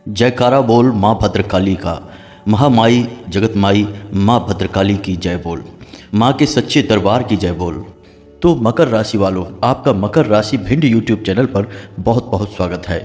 जयकारा बोल माँ भद्रकाली का। महामाई जगतमाई माँ भद्रकाली की जय बोल। माँ के सच्चे दरबार की जय बोल। तो मकर राशि वालों, आपका मकर राशि भिंड यूट्यूब चैनल पर बहुत बहुत स्वागत है।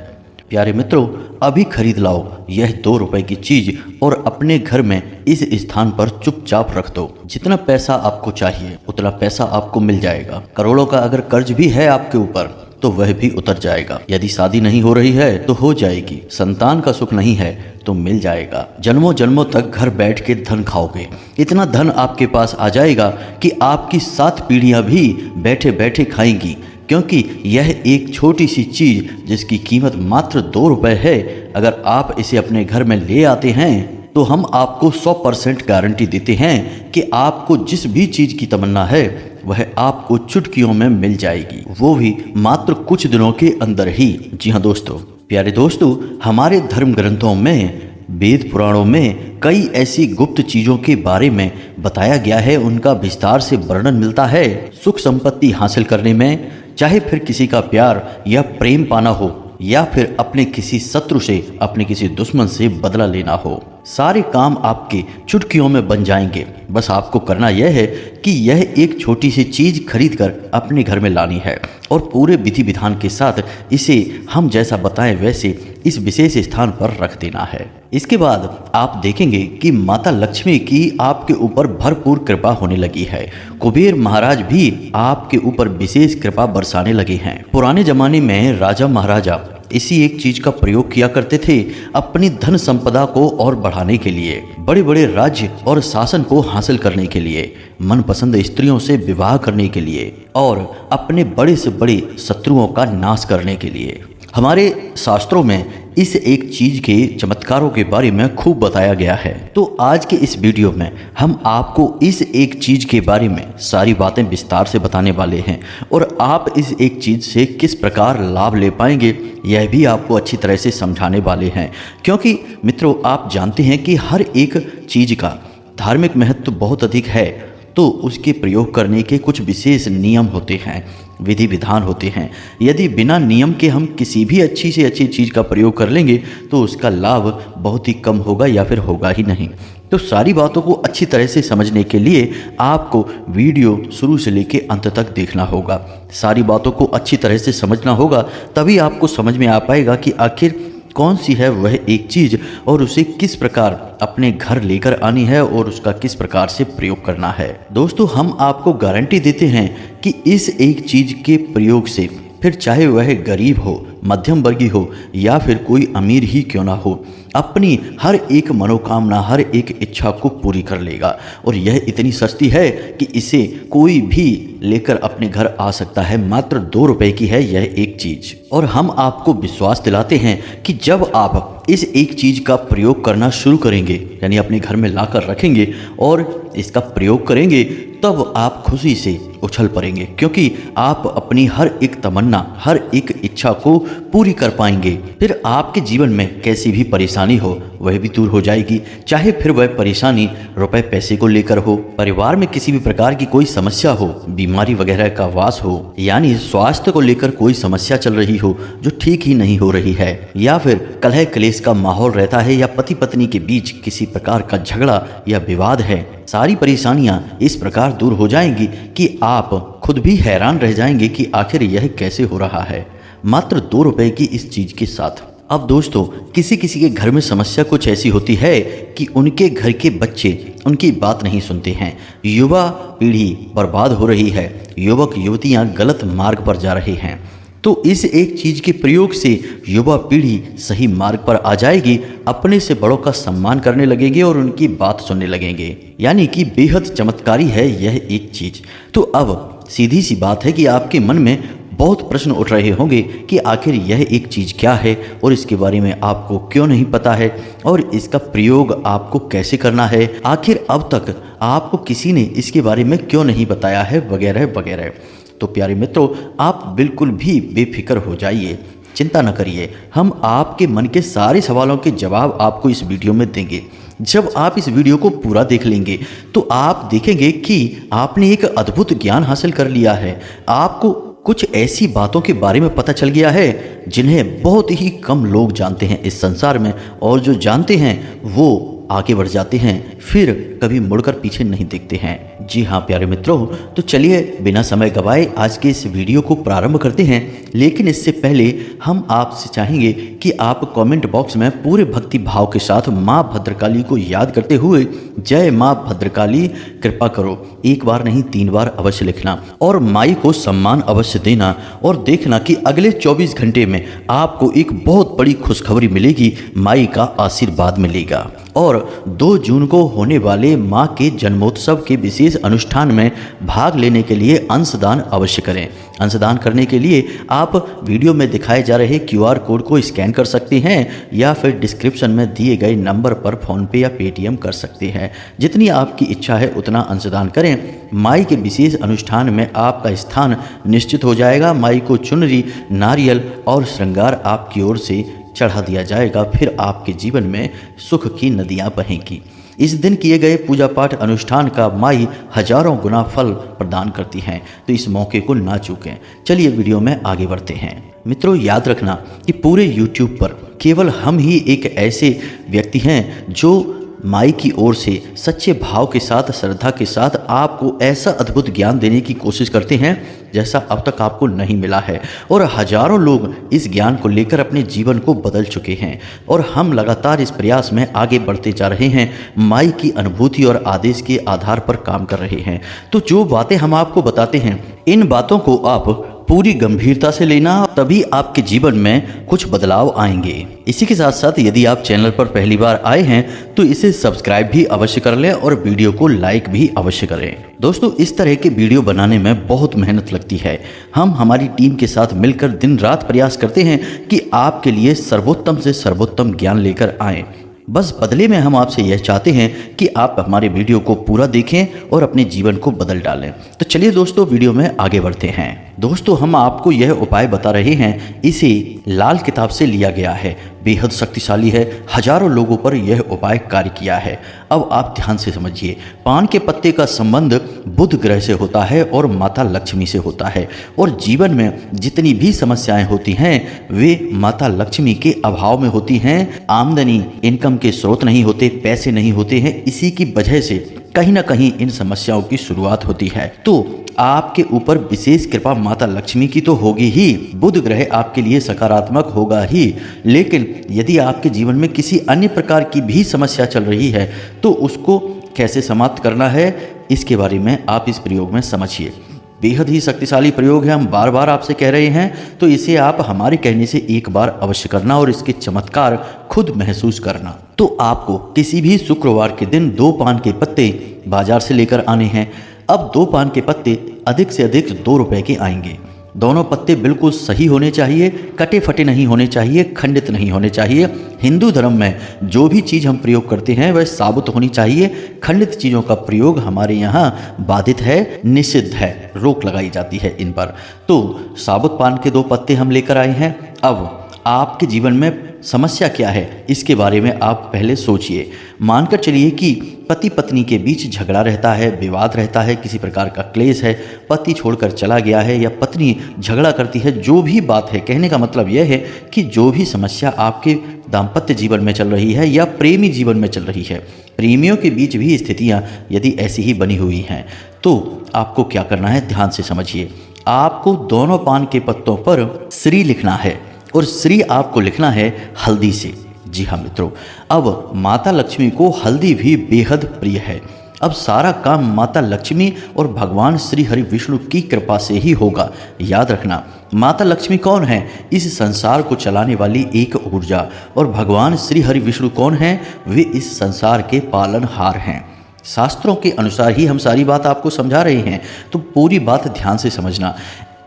प्यारे मित्रों, अभी खरीद लाओ यह 2 रुपए की चीज और अपने घर में इस स्थान पर चुपचाप रख दो। जितना पैसा आपको चाहिए उतना पैसा आपको मिल जाएगा। करोड़ों का अगर कर्ज भी है आपके ऊपर तो वह भी उतर जाएगा। यदि शादी नहीं हो रही है तो हो जाएगी। संतान का सुख नहीं है तो मिल जाएगा। जन्मों जन्मों तक घर बैठ के धन खाओगे। इतना धन आपके पास आ जाएगा कि आपकी 7 पीढ़ियां भी बैठे बैठे खाएंगी, क्योंकि यह एक छोटी सी चीज जिसकी कीमत मात्र 2 रुपए है, अगर आप इसे अपने घर में ले आते हैं तो हम आपको 100% गारंटी देते हैं कि आपको जिस भी चीज की तमन्ना है वह आपको चुटकियों में मिल जाएगी, वो भी मात्र कुछ दिनों के अंदर ही। जी हाँ दोस्तों, प्यारे दोस्तों, हमारे धर्म ग्रंथों में, वेद पुराणों में कई ऐसी गुप्त चीजों के बारे में बताया गया है। उनका विस्तार से वर्णन मिलता है। सुख संपत्ति हासिल करने में, चाहे फिर किसी का प्यार या प्रेम पाना हो या फिर अपने किसी शत्रु से, अपने किसी दुश्मन से बदला लेना हो, सारे काम आपके चुटकियों में बन जाएंगे। बस आपको करना यह है कि यह एक छोटी सी चीज खरीद कर अपने घर में लानी है और पूरे विधि विधान के साथ इसे हम जैसा बताएं वैसे इस विशेष स्थान पर रख देना है। इसके बाद आप देखेंगे कि माता लक्ष्मी की आपके ऊपर भरपूर कृपा होने लगी है। कुबेर महाराज भी आपके ऊपर विशेष कृपा बरसाने लगे हैं। पुराने जमाने में राजा महाराजा इसी एक चीज का प्रयोग किया करते थे अपनी धन संपदा को और बढ़ाने के लिए, बड़े बड़े राज्य और शासन को हासिल करने के लिए, मनपसंद स्त्रियों से विवाह करने के लिए और अपने बड़े से बड़े शत्रुओं का नाश करने के लिए। हमारे शास्त्रों में इस एक चीज के चमत्कारों के बारे में खूब बताया गया है। तो आज के इस वीडियो में हम आपको इस एक चीज के बारे में सारी बातें विस्तार से बताने वाले हैं और आप इस एक चीज से किस प्रकार लाभ ले पाएंगे यह भी आपको अच्छी तरह से समझाने वाले हैं। क्योंकि मित्रों, आप जानते हैं कि हर एक चीज का धार्मिक महत्व बहुत अधिक है, तो उसके प्रयोग करने के कुछ विशेष नियम होते हैं, विधि विधान होते हैं। यदि बिना नियम के हम किसी भी अच्छी से अच्छी चीज़ का प्रयोग कर लेंगे तो उसका लाभ बहुत ही कम होगा या फिर होगा ही नहीं। तो सारी बातों को अच्छी तरह से समझने के लिए आपको वीडियो शुरू से लेकर अंत तक देखना होगा। सारी बातों को अच्छी तरह से समझना होगा, तभी आपको समझ में आ पाएगा कि आखिर कौन सी है वह एक चीज़ और उसे किस प्रकार अपने घर लेकर आनी है और उसका किस प्रकार से प्रयोग करना है। दोस्तों, हम आपको गारंटी देते हैं कि इस एक चीज़ के प्रयोग से, फिर चाहे वह गरीब हो, मध्यम वर्गीय हो या फिर कोई अमीर ही क्यों ना हो, अपनी हर एक मनोकामना, हर एक इच्छा को पूरी कर लेगा। और यह इतनी सस्ती है कि इसे कोई भी लेकर अपने घर आ सकता है। मात्र 2 रुपए की है यह एक चीज। और हम आपको विश्वास दिलाते हैं कि जब आप इस एक चीज का प्रयोग करना शुरू करेंगे, यानी अपने घर में लाकर रखेंगे और इसका प्रयोग करेंगे, तब आप खुशी से उछल पड़ेंगे, क्योंकि आप अपनी हर एक तमन्ना, हर एक इच्छा को पूरी कर पाएंगे। फिर आपके जीवन में कैसी भी परेशानी हो वह भी दूर हो जाएगी। चाहे फिर वह परेशानी रुपए पैसे को लेकर हो, परिवार में किसी भी प्रकार की कोई समस्या हो, बीमारी वगैरह का वास हो, यानी स्वास्थ्य को लेकर कोई समस्या चल रही हो जो ठीक ही नहीं हो रही है, या फिर कलह क्लेश का माहौल रहता है, या पति पत्नी के बीच किसी प्रकार का झगड़ा या विवाद है, सारी परेशानियां इस प्रकार दूर हो जाएंगी कि आप खुद भी हैरान रह जाएंगे कि आखिर यह कैसे हो रहा है, मात्र 2 रुपए की इस चीज के साथ। अब दोस्तों, किसी किसी के घर में समस्या कुछ ऐसी होती है कि उनके घर के बच्चे उनकी बात नहीं सुनते हैं, युवा पीढ़ी बर्बाद हो रही है, युवक युवतियां गलत मार्ग पर जा रहे हैं। तो इस एक चीज के प्रयोग से युवा पीढ़ी सही मार्ग पर आ जाएगी, अपने से बड़ों का सम्मान करने लगेंगे और उनकी बात सुनने लगेंगे। यानी कि बेहद चमत्कारी है यह एक चीज। तो अब सीधी सी बात है कि आपके मन में बहुत प्रश्न उठ रहे होंगे कि आखिर यह एक चीज क्या है और इसके बारे में आपको क्यों नहीं पता है और इसका प्रयोग आपको कैसे करना है, आखिर अब तक आपको किसी ने इसके बारे में क्यों नहीं बताया है, वगैरह वगैरह। तो प्यारे मित्रों, आप बिल्कुल भी बेफिक्र हो जाइए, चिंता न करिए। हम आपके मन के सारे सवालों के जवाब आपको इस वीडियो में देंगे। जब आप इस वीडियो को पूरा देख लेंगे तो आप देखेंगे कि आपने एक अद्भुत ज्ञान हासिल कर लिया है। आपको कुछ ऐसी बातों के बारे में पता चल गया है जिन्हें बहुत ही कम लोग जानते हैं इस संसार में, और जो जानते हैं वो आगे बढ़ जाते हैं, फिर कभी मुड़कर पीछे नहीं देखते हैं। जी हाँ प्यारे मित्रों, तो चलिए बिना समय गवाए आज के इस वीडियो को प्रारंभ करते हैं। लेकिन इससे पहले हम आपसे चाहेंगे कि आप कमेंट बॉक्स में पूरे भक्ति भाव के साथ माँ भद्रकाली को याद करते हुए जय माँ भद्रकाली कृपा करो एक बार नहीं 3 बार अवश्य लिखना, और माई को सम्मान अवश्य देना, और देखना कि अगले 24 घंटे में आपको एक बहुत बड़ी खुशखबरी मिलेगी, माई का आशीर्वाद मिलेगा। और 2 जून को होने वाले माँ के जन्मोत्सव के विशेष अनुष्ठान में भाग लेने के लिए अंशदान अवश्य करें। अंशदान करने के लिए आप वीडियो में दिखाए जा रहे QR कोड को स्कैन कर सकते हैं या फिर डिस्क्रिप्शन में दिए गए नंबर पर फ़ोनपे या पेटीएम कर सकते हैं। जितनी आपकी इच्छा है उतना अंशदान करें। माई के विशेष अनुष्ठान में आपका स्थान निश्चित हो जाएगा। माई को चुनरी, नारियल और श्रृंगार आपकी ओर से चढ़ा दिया जाएगा। फिर आपके जीवन में सुख की नदियाँ बहेंगी। इस दिन किए गए पूजा पाठ अनुष्ठान का माई हजारों गुना फल प्रदान करती हैं, तो इस मौके को ना चूकें। चलिए वीडियो में आगे बढ़ते हैं। मित्रों याद रखना कि पूरे YouTube पर केवल हम ही एक ऐसे व्यक्ति हैं जो माई की ओर से सच्चे भाव के साथ, श्रद्धा के साथ आपको ऐसा अद्भुत ज्ञान देने की कोशिश करते हैं जैसा अब तक आपको नहीं मिला है। और हजारों लोग इस ज्ञान को लेकर अपने जीवन को बदल चुके हैं, और हम लगातार इस प्रयास में आगे बढ़ते जा रहे हैं। माई की अनुभूति और आदेश के आधार पर काम कर रहे हैं। तो जो बातें हम आपको बताते हैं, इन बातों को आप पूरी गंभीरता से लेना, तभी आपके जीवन में कुछ बदलाव आएंगे। इसी के साथ साथ यदि आप चैनल पर पहली बार आए हैं तो इसे सब्सक्राइब भी अवश्य कर लें और वीडियो को लाइक भी अवश्य करें। दोस्तों इस तरह के वीडियो बनाने में बहुत मेहनत लगती है। हम हमारी टीम के साथ मिलकर दिन रात प्रयास करते हैं कि आपके लिए सर्वोत्तम से सर्वोत्तम ज्ञान लेकर आएँ। बस बदले में हम आपसे यह चाहते हैं कि आप हमारे वीडियो को पूरा देखें और अपने जीवन को बदल डालें। तो चलिए दोस्तों वीडियो में आगे बढ़ते हैं। दोस्तों हम आपको यह उपाय बता रहे हैं, इसे लाल किताब से लिया गया है, बेहद शक्तिशाली है, हजारों लोगों पर यह उपाय कार्य किया है। अब आप ध्यान से समझिए। पान के पत्ते का संबंध बुध ग्रह से होता है और माता लक्ष्मी से होता है, और जीवन में जितनी भी समस्याएं होती हैं वे माता लक्ष्मी के अभाव में होती हैं। आमदनी, इनकम के स्रोत नहीं होते, पैसे नहीं होते हैं, इसी की वजह से कहीं ना कहीं इन समस्याओं की शुरुआत होती है। तो आपके ऊपर विशेष कृपा माता लक्ष्मी की तो होगी ही, बुध ग्रह आपके लिए सकारात्मक होगा ही, लेकिन यदि आपके जीवन में किसी अन्य प्रकार की भी समस्या चल रही है तो उसको कैसे समाप्त करना है इसके बारे में आप इस प्रयोग में समझिए। बेहद ही शक्तिशाली प्रयोग है, हम बार बार आपसे कह रहे हैं, तो इसे आप हमारे कहने से एक बार अवश्य करना और इसके चमत्कार खुद महसूस करना। तो आपको किसी भी शुक्रवार के दिन 2 पान के पत्ते बाजार से लेकर आने हैं। अब 2 पान के पत्ते अधिक से अधिक 2 रुपए के आएंगे। दोनों पत्ते बिल्कुल सही होने चाहिए, कटे फटे नहीं होने चाहिए, खंडित नहीं होने चाहिए। हिंदू धर्म में जो भी चीज़ हम प्रयोग करते हैं वह साबुत होनी चाहिए। खंडित चीज़ों का प्रयोग हमारे यहाँ बाधित है, निषिद्ध है, रोक लगाई जाती है इन पर। तो साबुत पान के 2 पत्ते हम लेकर आए हैं। अब आपके जीवन में समस्या क्या है इसके बारे में आप पहले सोचिए। मानकर चलिए कि पति पत्नी के बीच झगड़ा रहता है, विवाद रहता है, किसी प्रकार का क्लेश है, पति छोड़कर चला गया है या पत्नी झगड़ा करती है, जो भी बात है, कहने का मतलब यह है कि जो भी समस्या आपके दाम्पत्य जीवन में चल रही है या प्रेमी जीवन में चल रही है, प्रेमियों के बीच भी स्थितियाँ यदि ऐसी ही बनी हुई हैं, तो आपको क्या करना है ध्यान से समझिए। आपको दोनों पान के पत्तों पर श्री लिखना है, और श्री आपको लिखना है हल्दी से। जी हाँ मित्रों, अब माता लक्ष्मी को हल्दी भी बेहद प्रिय है। अब सारा काम माता लक्ष्मी और भगवान श्री हरि विष्णु की कृपा से ही होगा। याद रखना, माता लक्ष्मी कौन है? इस संसार को चलाने वाली एक ऊर्जा। और भगवान श्री हरि विष्णु कौन है? वे इस संसार के पालनहार हैं। शास्त्रों के अनुसार ही हम सारी बात आपको समझा रहे हैं, तो पूरी बात ध्यान से समझना।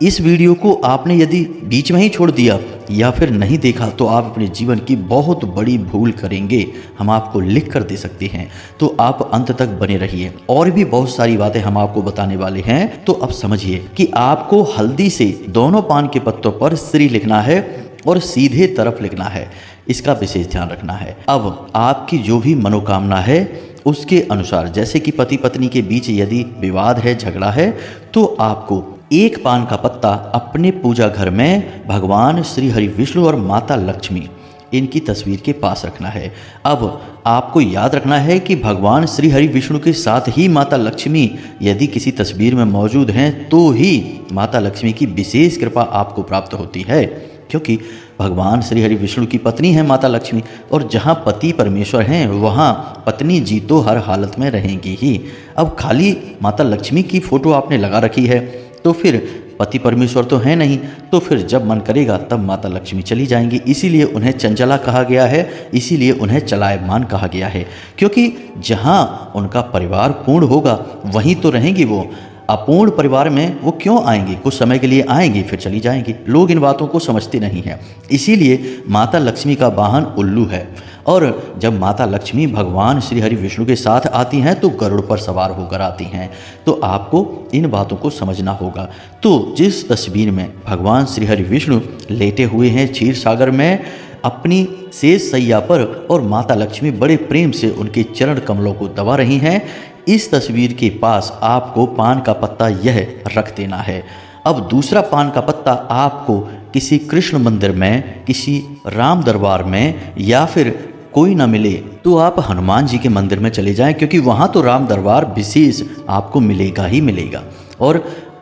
इस वीडियो को आपने यदि बीच में ही छोड़ दिया या फिर नहीं देखा तो आप अपने जीवन की बहुत बड़ी भूल करेंगे। हम आपको लिख कर दे सकते हैं, तो आप अंत तक बने रहिए। और भी बहुत सारी बातें हम आपको बताने वाले हैं। तो अब समझिए कि आपको हल्दी से दोनों पान के पत्तों पर श्री लिखना है और सीधे तरफ लिखना है। इसका विशेष ध्यान रखना है। अब आपकी जो भी मनोकामना है उसके अनुसार, जैसे कि पति पत्नी के बीच यदि विवाद है, झगड़ा है, तो आपको एक पान का पत्ता अपने पूजा घर में भगवान श्री हरि विष्णु और माता लक्ष्मी इनकी तस्वीर के पास रखना है। अब आपको याद रखना है कि भगवान श्री हरि विष्णु के साथ ही माता लक्ष्मी यदि किसी तस्वीर में मौजूद हैं तो ही माता लक्ष्मी की विशेष कृपा आपको प्राप्त होती है, क्योंकि भगवान श्री हरि विष्णु की पत्नी है माता लक्ष्मी, और जहाँ पति परमेश्वर हैं वहाँ पत्नी जी तो हर हालत में रहेंगी ही। अब खाली माता लक्ष्मी की फ़ोटो आपने लगा रखी है तो फिर पति परमेश्वर तो है नहीं, तो फिर जब मन करेगा तब माता लक्ष्मी चली जाएंगी। इसीलिए उन्हें चंचला कहा गया है, इसीलिए उन्हें चलायमान कहा गया है, क्योंकि जहाँ उनका परिवार पूर्ण होगा वहीं तो रहेंगी वो। अपूर्ण परिवार में वो क्यों आएंगी? कुछ समय के लिए आएंगी फिर चली जाएंगी। लोग इन बातों को समझते नहीं हैं। इसीलिए माता लक्ष्मी का वाहन उल्लू है, और जब माता लक्ष्मी भगवान श्री हरि विष्णु के साथ आती हैं तो गरुड़ पर सवार होकर आती हैं। तो आपको इन बातों को समझना होगा। तो जिस तस्वीर में भगवान श्री हरि विष्णु लेटे हुए हैं क्षीर सागर में अपनी शेष सैया पर, और माता लक्ष्मी बड़े प्रेम से उनके चरण कमलों को दबा रही हैं, इस तस्वीर के पास आपको पान का पत्ता यह रख देना है। अब दूसरा पान का पत्ता आपको किसी कृष्ण मंदिर में, किसी राम दरबार में, या फिर कोई ना मिले तो आप हनुमान जी के मंदिर में चले जाएं, क्योंकि वहाँ तो राम दरबार विशेष आपको मिलेगा ही मिलेगा। और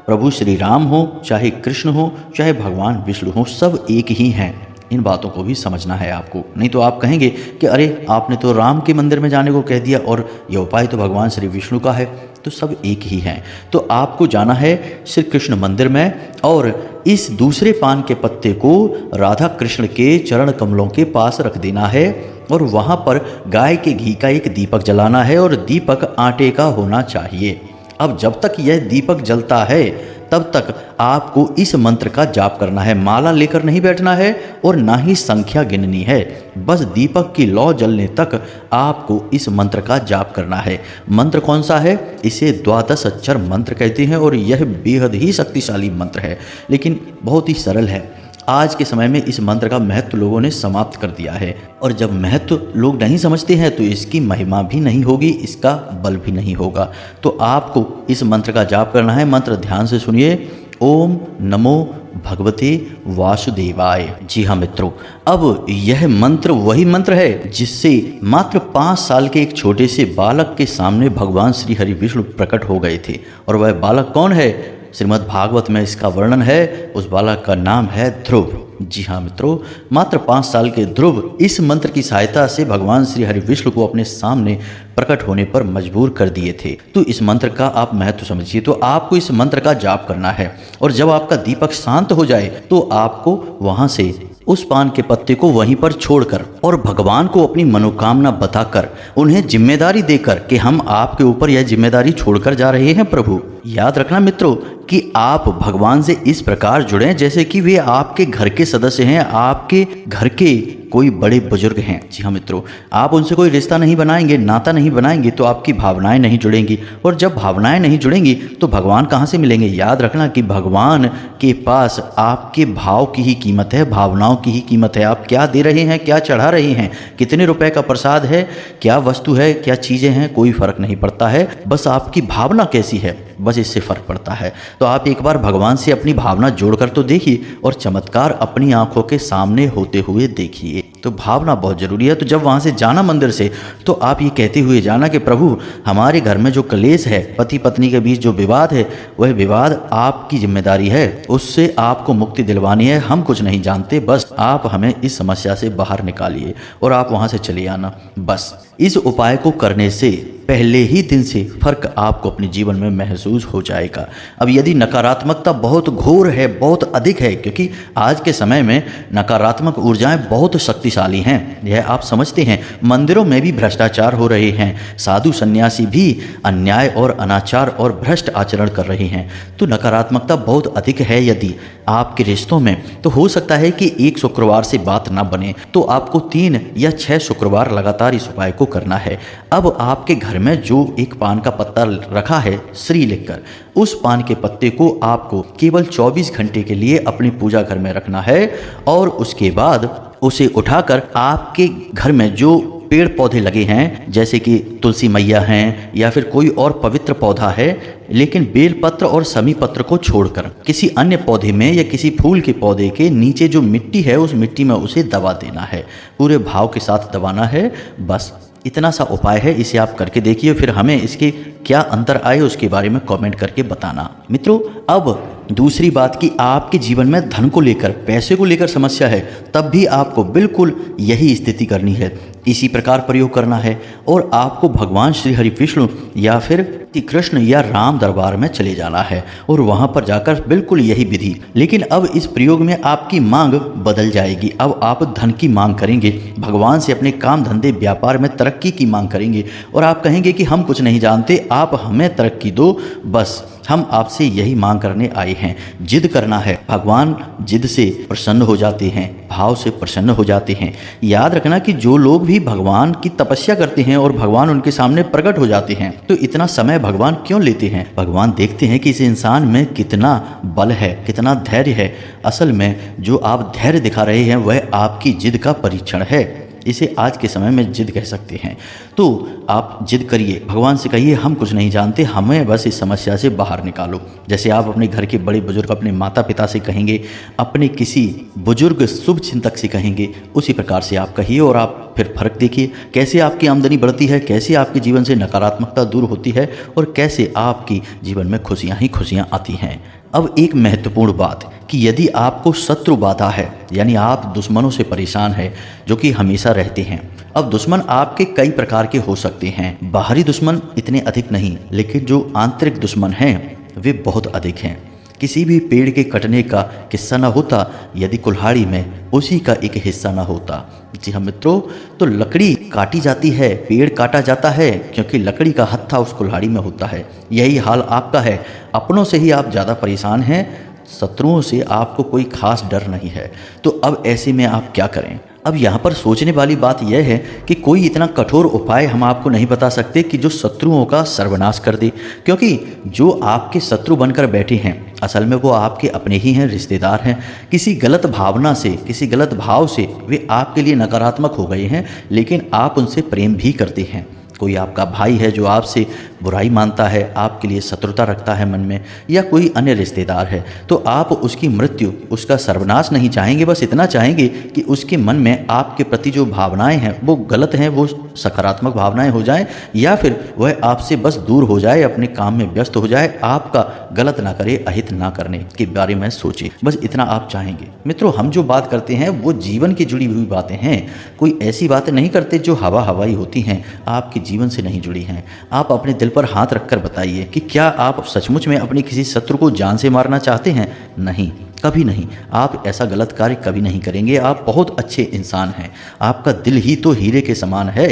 प्रभु श्री राम हो, चाहे कृष्ण हो, चाहे भगवान विष्णु हो, सब एक ही हैं। इन बातों को भी समझना है आपको, नहीं तो आप कहेंगे कि अरे आपने तो राम के मंदिर में जाने को कह दिया और यह उपाय तो भगवान श्री विष्णु का है। तो सब एक ही हैं। तो आपको जाना है श्री कृष्ण मंदिर में, और इस दूसरे पान के पत्ते को राधा कृष्ण के चरण कमलों के पास रख देना है, और वहाँ पर गाय के घी का एक दीपक जलाना है, और दीपक आटे का होना चाहिए। अब जब तक यह दीपक जलता है तब तक आपको इस मंत्र का जाप करना है। माला लेकर नहीं बैठना है और ना ही संख्या गिननी है, बस दीपक की लौ जलने तक आपको इस मंत्र का जाप करना है। मंत्र कौन सा है? इसे द्वादश अक्षर मंत्र कहते हैं, और यह बेहद ही शक्तिशाली मंत्र है, लेकिन बहुत ही सरल है। आज के समय में इस मंत्र का महत्व लोगों ने समाप्त कर दिया है, और जब महत्व लोग नहीं समझते हैं तो इसकी महिमा भी नहीं होगी, इसका बल भी नहीं होगा। तो आपको इस मंत्र का जाप करना है। मंत्र ध्यान से सुनिए। ओम नमो भगवते वासुदेवाय। जी हाँ मित्रों, अब यह मंत्र वही मंत्र है जिससे मात्र 5 साल के एक छोटे से बालक के सामने भगवान श्री हरि विष्णु प्रकट हो गए थे। और वह बालक कौन है? श्रीमद् भागवत में इसका वर्णन है। उस बालक का नाम है ध्रुव। जी हाँ मित्रों, मात्र 5 साल के ध्रुव इस मंत्र की सहायता से भगवान श्री हरि विष्णु को अपने सामने प्रकट होने पर मजबूर कर दिए थे। तो इस मंत्र का आप महत्व समझिए। तो आपको इस मंत्र का जाप करना है, और जब आपका दीपक शांत हो जाए तो आपको वहाँ से उस पान के पत्ते को वहीं पर छोड़कर और भगवान को अपनी मनोकामना बताकर, उन्हें जिम्मेदारी देकर कि हम आपके ऊपर यह जिम्मेदारी छोड़कर जा रहे हैं प्रभु। याद रखना मित्रों कि आप भगवान से इस प्रकार जुड़ें जैसे कि वे आपके घर के सदस्य हैं, आपके घर के कोई बड़े बुजुर्ग हैं। जी हाँ मित्रों, आप उनसे कोई रिश्ता नहीं बनाएंगे, नाता नहीं बनाएंगे तो आपकी भावनाएं नहीं जुड़ेंगी, और जब भावनाएं नहीं जुड़ेंगी तो भगवान कहाँ से मिलेंगे? याद रखना कि भगवान के पास आपके भाव की ही कीमत है, भावनाओं की ही कीमत है। आप क्या दे रहे हैं, क्या चढ़ा रहे हैं, कितने रुपए का प्रसाद है, क्या वस्तु है, क्या चीज़ें हैं, कोई फर्क नहीं पड़ता है। बस आपकी भावना कैसी है, बस इससे फर्क पड़ता है। तो आप एक बार भगवान से अपनी भावना जोड़कर तो देखिए, और चमत्कार अपनी आंखों के सामने होते हुए देखिए। तो भावना बहुत जरूरी है। तो जब वहां से जाना मंदिर से, तो आप ये कहते हुए जाना कि प्रभु, हमारे घर में जो कलेश है, पति पत्नी के बीच जो विवाद है, वह विवाद आपकी जिम्मेदारी है, उससे आपको मुक्ति दिलवानी है। हम कुछ नहीं जानते, बस आप हमें इस समस्या से बाहर निकालिए, और आप वहां से चले आना। बस इस उपाय को करने से पहले ही दिन से फर्क आपको अपने जीवन में महसूस हो जाएगा। अब यदि नकारात्मकता बहुत घोर है, बहुत अधिक है, क्योंकि आज के समय में नकारात्मक ऊर्जाएं बहुत शक्तिशाली हैं, यह आप समझते हैं। मंदिरों में भी भ्रष्टाचार हो रहे हैं, साधु सन्यासी भी अन्याय और अनाचार और भ्रष्ट आचरण कर रहे हैं। तो नकारात्मकता बहुत अधिक है यदि आपके रिश्तों में, तो हो सकता है कि एक शुक्रवार से बात ना बने, तो आपको 3 या 6 शुक्रवार लगातार इस उपाय को करना है। अब आपके घर में जो एक पान का पत्ता रखा है श्री लिखकर, उस पान के पत्ते को आपको केवल 24 घंटे के लिए अपनी पूजा घर में रखना है, और उसके बाद उसे उठाकर आपके घर में जो पेड़ पौधे लगे हैं जैसे कि तुलसी मैया हैं या फिर कोई और पवित्र पौधा है, लेकिन बेलपत्र और समी पत्र को छोड़कर किसी अन्य पौधे में या किसी फूल के पौधे के नीचे जो मिट्टी है उस मिट्टी में उसे दबा देना है, पूरे भाव के साथ दबाना है। बस इतना सा उपाय है, इसे आप करके देखिए, फिर हमें इसके क्या अंतर आए उसके बारे में कमेंट करके बताना। मित्रों, अब दूसरी बात कि आपके जीवन में धन को लेकर, पैसे को लेकर समस्या है, तब भी आपको बिल्कुल यही स्थिति करनी है, इसी प्रकार प्रयोग करना है और आपको भगवान श्री हरि विष्णु या फिर श्री कृष्ण या राम दरबार में चले जाना है और वहां पर जाकर बिल्कुल यही विधि। लेकिन अब इस प्रयोग में आपकी मांग बदल जाएगी। अब आप धन की मांग करेंगे, भगवान से अपने काम धंधे व्यापार में तरक्की की मांग करेंगे और आप कहेंगे कि हम कुछ नहीं जानते, आप हमें तरक्की दो, बस हम आपसे यही मांग करने आए हैं। जिद करना है, भगवान जिद से प्रसन्न हो जाते हैं, भाव से प्रसन्न हो जाते हैं। याद रखना कि जो लोग भी भगवान की तपस्या करते हैं और भगवान उनके सामने प्रकट हो जाते हैं, तो इतना समय भगवान क्यों लेते हैं? भगवान देखते हैं कि इस इंसान में कितना बल है, कितना धैर्य है। असल में जो आप धैर्य दिखा रहे हैं वह आपकी जिद का परीक्षण है। इसे आज के समय में जिद कह सकते हैं। तो आप जिद करिए, भगवान से कहिए हम कुछ नहीं जानते, हमें बस इस समस्या से बाहर निकालो। जैसे आप अपने घर के बड़े बुजुर्ग, अपने माता पिता से कहेंगे, अपने किसी बुजुर्ग शुभ चिंतक से कहेंगे, उसी प्रकार से आप कहिए और आप फिर फर्क देखिए, कैसे आपकी आमदनी बढ़ती है, कैसे आपके जीवन से नकारात्मकता दूर होती है और कैसे आपकी जीवन में खुशियाँ ही खुशियाँ आती हैं। अब एक महत्वपूर्ण बात कि यदि आपको शत्रु बाधा है, यानी आप दुश्मनों से परेशान है जो कि हमेशा रहते हैं। अब दुश्मन आपके कई प्रकार के हो सकते हैं, बाहरी दुश्मन इतने अधिक नहीं, लेकिन जो आंतरिक दुश्मन हैं वे बहुत अधिक हैं। किसी भी पेड़ के कटने का किस्सा न होता यदि कुल्हाड़ी में उसी का एक हिस्सा न होता। जी हाँ मित्रों, तो लकड़ी काटी जाती है, पेड़ काटा जाता है क्योंकि लकड़ी का हत्था उस कुल्हाड़ी में होता है। यही हाल आपका है, अपनों से ही आप ज़्यादा परेशान हैं, शत्रुओं से आपको कोई खास डर नहीं है। तो अब ऐसे में आप क्या करें? अब यहाँ पर सोचने वाली बात यह है कि कोई इतना कठोर उपाय हम आपको नहीं बता सकते कि जो शत्रुओं का सर्वनाश कर दे, क्योंकि जो आपके शत्रु बनकर बैठे हैं असल में वो आपके अपने ही हैं, रिश्तेदार हैं। किसी गलत भावना से, किसी गलत भाव से वे आपके लिए नकारात्मक हो गए हैं, लेकिन आप उनसे प्रेम भी करते हैं। कोई आपका भाई है जो आपसे बुराई मानता है, आपके लिए शत्रुता रखता है मन में, या कोई अन्य रिश्तेदार है, तो आप उसकी मृत्यु, उसका सर्वनाश नहीं चाहेंगे, बस इतना चाहेंगे कि उसके मन में आपके प्रति जो भावनाएं हैं वो गलत हैं, वो सकारात्मक भावनाएं हो जाएं, या फिर वह आपसे बस दूर हो जाए, अपने काम में व्यस्त हो जाए, आपका गलत ना करे, अहित ना करने के बारे में सोचे, बस इतना आप चाहेंगे। मित्रों, हम जो बात करते हैं वो जीवन की जुड़ी हुई बातें हैं, कोई ऐसी बातें नहीं करते जो हवा हवाई होती हैं, आपके जीवन से नहीं जुड़ी हैं। आप अपने दिल पर हाथ रखकर बताइए कि क्या आप सचमुच में अपने किसी शत्रु को जान से मारना चाहते हैं? नहीं, कभी नहीं। आप ऐसा गलत कार्य कभी नहीं करेंगे। आप बहुत अच्छे इंसान हैं, आपका दिल ही तो हीरे के समान है,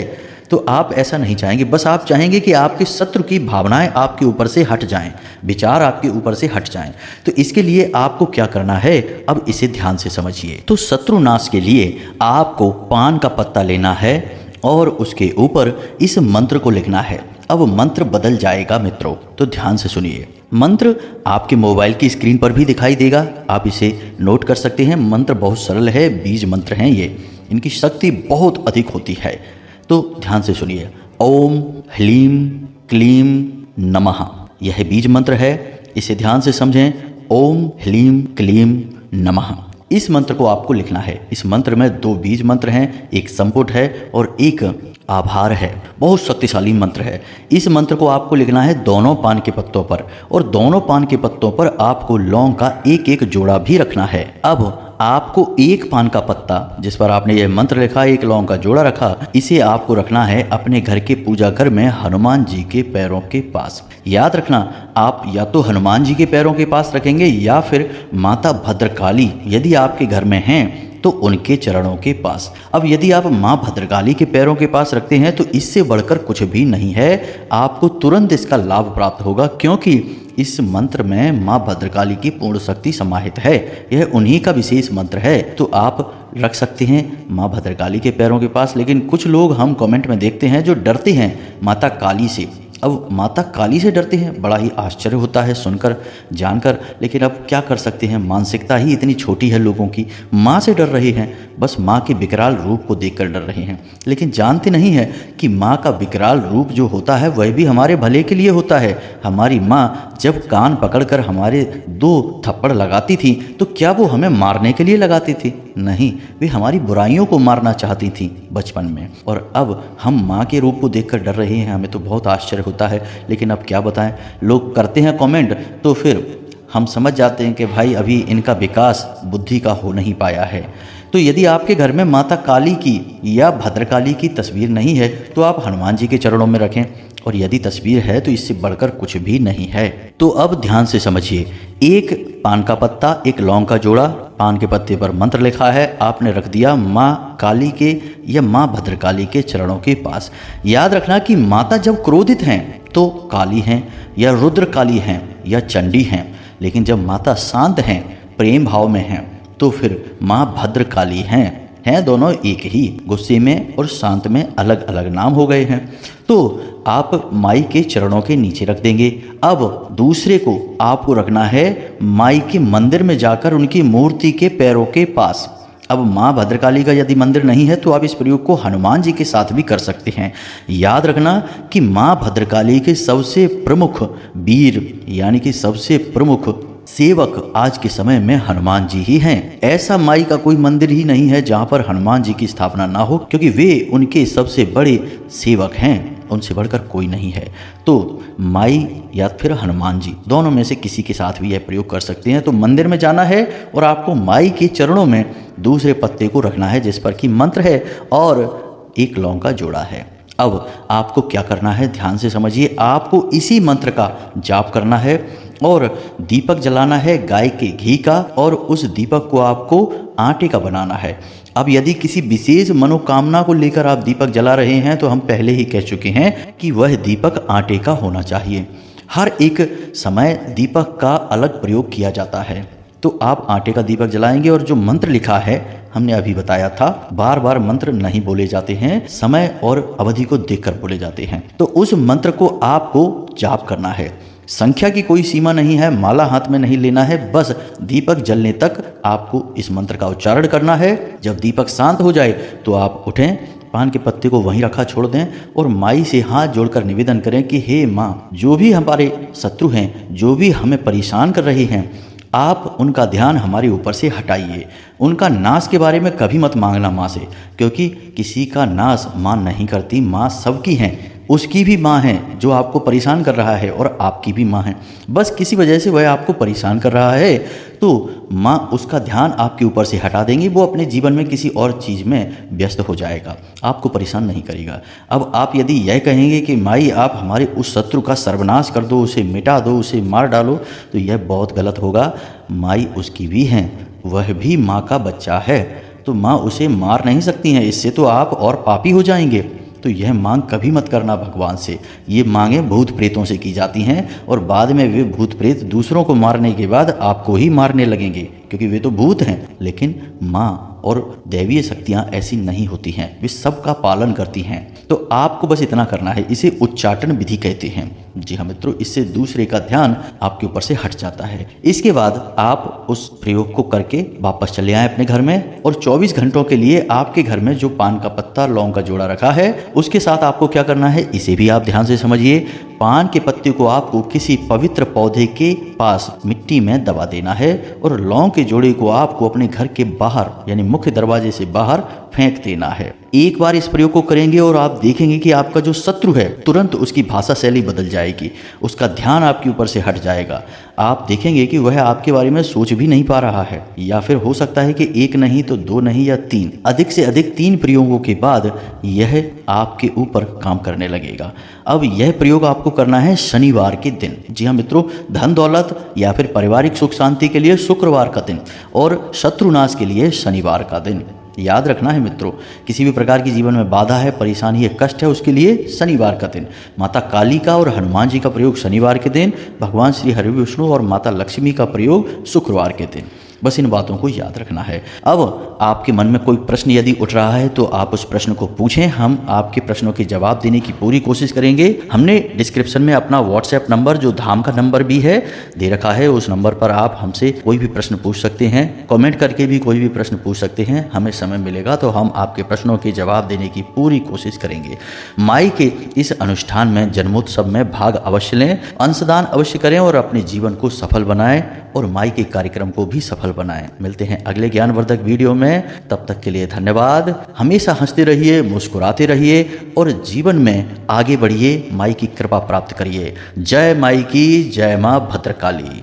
तो आप ऐसा नहीं चाहेंगे। बस आप चाहेंगे कि आपके शत्रु की भावनाएं आपके ऊपर से हट जाएं, विचार आपके ऊपर से हट जाएं। तो इसके लिए आपको क्या करना है, अब इसे ध्यान से समझिए। तो शत्रु नाश के लिए आपको पान का पत्ता लेना है और उसके ऊपर इस मंत्र को लिखना है। अब मंत्र बदल जाएगा मित्रों, तो ध्यान से सुनिए। मंत्र आपके मोबाइल की स्क्रीन पर भी दिखाई देगा, आप इसे नोट कर सकते हैं। मंत्र बहुत सरल है, बीज मंत्र हैं ये, इनकी शक्ति बहुत अधिक होती है। तो ध्यान से सुनिए। ओम ह्लीम क्लीम नमः, यह बीज मंत्र है, इसे ध्यान से समझें। ओम ह्लीम क्लीम नमः, इस मंत्र को आपको लिखना है। इस मंत्र में 2 बीज मंत्र हैं, एक संपुट है और एक आभार है। बहुत शक्तिशाली मंत्र है। इस मंत्र को आपको लिखना है दोनों पान के पत्तों पर, और दोनों पान के पत्तों पर आपको लौंग का एक एक जोड़ा भी रखना है। अब आपको एक पान का पत्ता जिस पर आपने यह मंत्र लिखा, एक लौंग का जोड़ा रखा, इसे आपको रखना है अपने घर के पूजा घर में हनुमान जी के पैरों के पास। याद रखना, आप या तो हनुमान जी के पैरों के पास रखेंगे या फिर माता भद्रकाली यदि आपके घर में हैं तो उनके चरणों के पास। अब यदि आप माँ भद्रकाली के पैरों के पास रखते हैं तो इससे बढ़कर कुछ भी नहीं है, आपको तुरंत इसका लाभ प्राप्त होगा, क्योंकि इस मंत्र में माँ भद्रकाली की पूर्ण शक्ति समाहित है। यह उन्हीं का विशेष मंत्र है। तो आप रख सकते हैं माँ भद्रकाली के पैरों के पास। लेकिन कुछ लोग हम कमेंट में देखते हैं जो डरते हैं माता काली से, अब माता काली से डरते हैं, बड़ा ही आश्चर्य होता है सुनकर जानकर, लेकिन अब क्या कर सकते हैं, मानसिकता ही इतनी छोटी है लोगों की। माँ से डर रहे हैं, बस माँ के विकराल रूप को देखकर डर रहे हैं, लेकिन जानते नहीं है कि माँ का विकराल रूप जो होता है वह भी हमारे भले के लिए होता है। हमारी माँ जब कान पकड़कर हमारे 2 थप्पड़ लगाती थी तो क्या वो हमें मारने के लिए लगाती थी? नहीं, वे हमारी बुराइयों को मारना चाहती थी बचपन में। और अब हम माँ के रूप को देखकर डर रहे हैं, हमें तो बहुत आश्चर्य होता है। लेकिन अब क्या बताएं, लोग करते हैं कमेंट तो फिर हम समझ जाते हैं कि भाई अभी इनका विकास बुद्धि का हो नहीं पाया है। तो यदि आपके घर में माता काली की या भद्रकाली की तस्वीर नहीं है तो आप हनुमान जी के चरणों में रखें, और यदि तस्वीर है तो इससे बढ़कर कुछ भी नहीं है। तो अब ध्यान से समझिए, एक पान का पत्ता, एक लौंग का जोड़ा, पान के पत्ते पर मंत्र लिखा है, आपने रख दिया माँ काली के या माँ भद्रकाली के चरणों के पास। याद रखना कि माता जब क्रोधित हैं तो काली हैं या रुद्र काली हैं या चंडी हैं, लेकिन जब माता शांत हैं, प्रेम भाव में हैं, तो फिर माँ भद्रकाली हैं दोनों एक ही। गुस्से में और शांत में अलग अलग नाम हो गए हैं। तो आप माई के चरणों के नीचे रख देंगे। अब दूसरे को आपको रखना है माई के मंदिर में जाकर उनकी मूर्ति के पैरों के पास। अब माँ भद्रकाली का यदि मंदिर नहीं है तो आप इस प्रयोग को हनुमान जी के साथ भी कर सकते हैं। याद रखना कि माँ भद्रकाली के सबसे प्रमुख वीर यानी कि सबसे प्रमुख सेवक आज के समय में हनुमान जी ही हैं। ऐसा माई का कोई मंदिर ही नहीं है जहाँ पर हनुमान जी की स्थापना ना हो, क्योंकि वे उनके सबसे बड़े सेवक हैं, उनसे बढ़कर कोई नहीं है। तो माई या फिर हनुमान जी दोनों में से किसी के साथ भी यह प्रयोग कर सकते हैं। तो मंदिर में जाना है और आपको माई के चरणों में दूसरे पत्ते को रखना है जिस पर कि मंत्र है और एक लौंग का जोड़ा है। अब आपको क्या करना है, ध्यान से समझिए। आपको इसी मंत्र का जाप करना है और दीपक जलाना है गाय के घी का, और उस दीपक को आपको आटे का बनाना है। अब यदि किसी विशेष मनोकामना को लेकर आप दीपक जला रहे हैं तो हम पहले ही कह चुके हैं कि वह दीपक आटे का होना चाहिए। हर एक समय दीपक का अलग प्रयोग किया जाता है। तो आप आटे का दीपक जलाएंगे और जो मंत्र लिखा है हमने अभी बताया था, बार बार मंत्र नहीं बोले जाते हैं, समय और अवधि को देखकर बोले जाते हैं। तो उस मंत्र को आपको जाप करना है। संख्या की कोई सीमा नहीं है, माला हाथ में नहीं लेना है, बस दीपक जलने तक आपको इस मंत्र का उच्चारण करना है। जब दीपक शांत हो जाए तो आप उठें, पान के पत्ते को वहीं रखा छोड़ दें और माई से हाथ जोड़कर निवेदन करें कि हे माँ, जो भी हमारे शत्रु हैं, जो भी हमें परेशान कर रहे हैं, आप उनका ध्यान हमारे ऊपर से हटाइए। उनका नाश के बारे में कभी मत मांगना माँ से, क्योंकि किसी का नाश माँ नहीं करती, माँ सबकी हैं। उसकी भी माँ है जो आपको परेशान कर रहा है और आपकी भी माँ है। बस किसी वजह से वह आपको परेशान कर रहा है तो माँ उसका ध्यान आपके ऊपर से हटा देंगी, वो अपने जीवन में किसी और चीज़ में व्यस्त हो जाएगा, आपको परेशान नहीं करेगा। अब आप यदि यह कहेंगे कि माई आप हमारे उस शत्रु का सर्वनाश कर दो, उसे मिटा दो, उसे मार डालो, तो यह बहुत गलत होगा। माई उसकी भी हैं, वह भी माँ का बच्चा है, तो माँ उसे मार नहीं सकती हैं, इससे तो आप और पापी हो जाएंगे। तो यह मांग कभी मत करना भगवान से। ये मांगें भूत प्रेतों से की जाती हैं और बाद में वे भूत प्रेत दूसरों को मारने के बाद आपको ही मारने लगेंगे, क्योंकि वे तो भूत हैं। लेकिन माँ और दैवीय शक्तियाँ ऐसी नहीं होती हैं, वे सबका पालन करती हैं। तो आपको बस इतना करना है, इसे उच्चाटन विधि कहते हैं। जी हाँ मित्रों, इससे दूसरे का ध्यान आपके ऊपर से हट जाता है। इसके बाद आप उस प्रयोग को करके वापस चले आए अपने घर में, और 24 घंटों के लिए आपके घर में जो पान का पत्ता, लौंग का जोड़ा रखा है, उसके साथ आपको क्या करना है, इसे भी आप ध्यान से समझिए। पान के पत्ते को आपको किसी पवित्र पौधे के पास मिट्टी में दबा देना है और लौंग के जोड़े को आपको अपने घर के बाहर यानी मुख्य दरवाजे से बाहर फेंक देना है। एक बार इस प्रयोग को करेंगे और आप देखेंगे कि आपका जो शत्रु है तुरंत उसकी भाषा शैली बदल जाएगी, उसका ध्यान आपके ऊपर से हट जाएगा। आप देखेंगे कि वह आपके बारे में सोच भी नहीं पा रहा है, या फिर हो सकता है कि एक नहीं तो 2 नहीं या 3, अधिक से अधिक 3 प्रयोगों के बाद यह आपके ऊपर काम करने लगेगा। अब यह प्रयोग आपको करना है शनिवार के दिन। जी हाँ मित्रों, धन दौलत या फिर पारिवारिक सुख शांति के लिए शुक्रवार का दिन और शत्रुनाश के लिए शनिवार का दिन। याद रखना है मित्रों, किसी भी प्रकार की जीवन में बाधा है, परेशानी है, कष्ट है, उसके लिए शनिवार का दिन। माता काली का और हनुमान जी का प्रयोग शनिवार के दिन, भगवान श्री हरि विष्णु और माता लक्ष्मी का प्रयोग शुक्रवार के दिन। बस इन बातों को याद रखना है। अब आपके मन में कोई प्रश्न यदि उठ रहा है तो आप उस प्रश्न को पूछें, हम आपके प्रश्नों के जवाब देने की पूरी कोशिश करेंगे। हमने डिस्क्रिप्शन में अपना व्हाट्सएप नंबर, जो धाम का नंबर भी है, दे रखा है। उस नंबर पर आप हमसे कोई भी प्रश्न पूछ सकते हैं, कमेंट करके भी कोई भी प्रश्न पूछ सकते हैं। हमें समय मिलेगा तो हम आपके प्रश्नों के जवाब देने की पूरी कोशिश करेंगे। माई के इस अनुष्ठान में, जन्मोत्सव में भाग अवश्य लें, अंशदान अवश्य करें और अपने जीवन को सफल बनाएं और माई के कार्यक्रम को भी सफल बनाएं। मिलते हैं अगले ज्ञानवर्धक वीडियो में, तब तक के लिए धन्यवाद। हमेशा हंसते रहिए, मुस्कुराते रहिए और जीवन में आगे बढ़िए, माई की कृपा प्राप्त करिए। जय माई की, जय मां भद्रकाली।